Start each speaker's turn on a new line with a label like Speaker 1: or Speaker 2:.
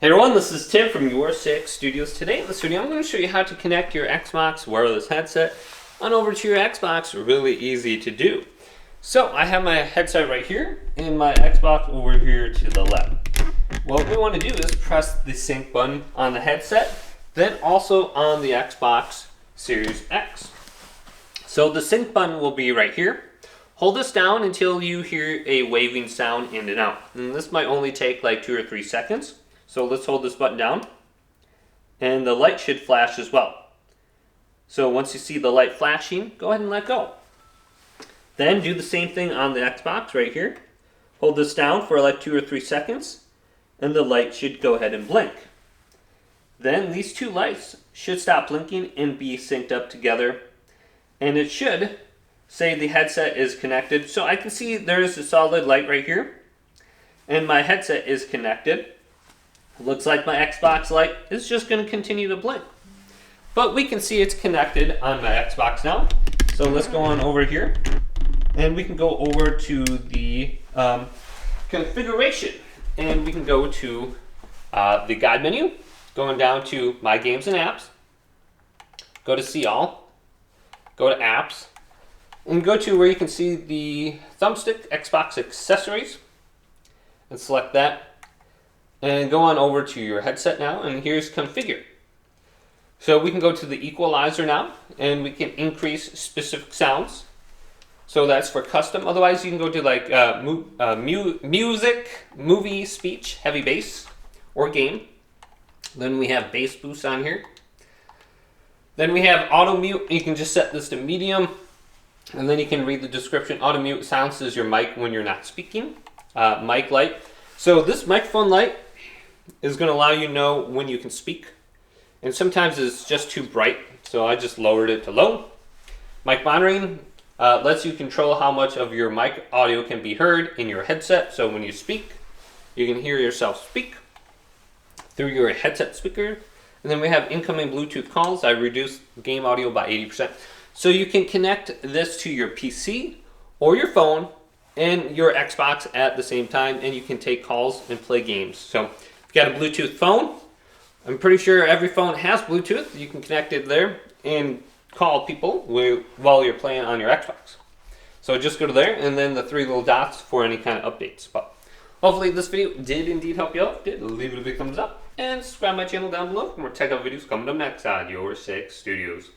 Speaker 1: Hey everyone, this is Tim from Your Six Studios. Today in this video, I'm going to show you how to connect your Xbox wireless headset on over to your Xbox. Really easy to do. So I have my headset right here and my Xbox over here to the left. What we want to do is press the sync button on the headset, then also on the Xbox Series X. So the sync button will be right here. Hold this down until you hear a waving sound in and out. And this might only take like 2 or 3 seconds. So let's hold this button down, and the light should flash as well. So once you see the light flashing, go ahead and let go. Then do the same thing on the Xbox right here. Hold this down for like 2 or 3 seconds, and the light should go ahead and blink. Then these two lights should stop blinking and be synced up together, and it should say the headset is connected. So I can see there's a solid light right here, and my headset is connected. Looks like my Xbox light is just going to continue to blink. But we can see it's connected on my Xbox now. So let's go on over here. And we can go over to the configuration. And we can go to the guide menu. Going down to My Games and Apps. Go to See All. Go to Apps. And go to where you can see the thumbstick Xbox accessories. And select that. And go on over to your headset now, and here's configure. So we can go to the equalizer now, and we can increase specific sounds. So that's for custom. Otherwise, you can go to like music, movie, speech, heavy bass, or game. Then we have bass boost on here. Then we have auto mute. You can just set this to medium, and then you can read the description. Auto mute silences your mic when you're not speaking. Mic light. So this microphone light is going to allow you to know when you can speak. And sometimes it's just too bright, so I just lowered it to low. Mic monitoring lets you control how much of your mic audio can be heard in your headset. So when you speak, you can hear yourself speak through your headset speaker. And then we have incoming Bluetooth calls. I reduced game audio by 80%. So you can connect this to your PC or your phone and your Xbox at the same time, and you can take calls and play games. So if you got a Bluetooth phone, I'm pretty sure every phone has Bluetooth. You can connect it there and call people while you're playing on your Xbox. So just go to there, and then the 3 little dots for any kind of updates. But hopefully this video did indeed help you out. Did leave it a big thumbs up, and subscribe to my channel down below for more tech videos coming up next on Your Six Studios.